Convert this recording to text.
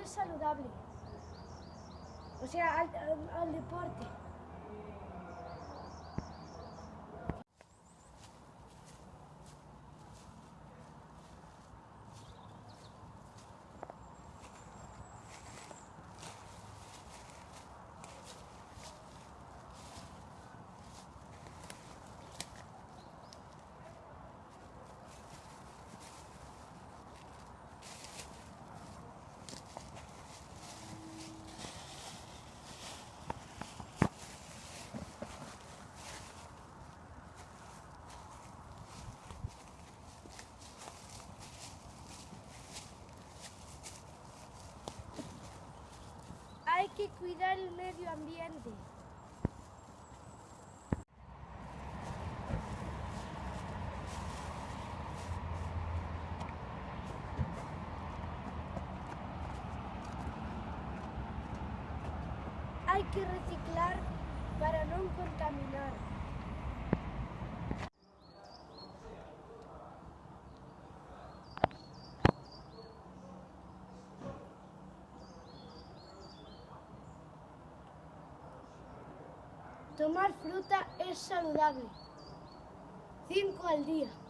es saludable. O sea, al deporte. Hay que cuidar el medio ambiente. Hay que reciclar para no contaminar. Tomar fruta es saludable. 5 al día.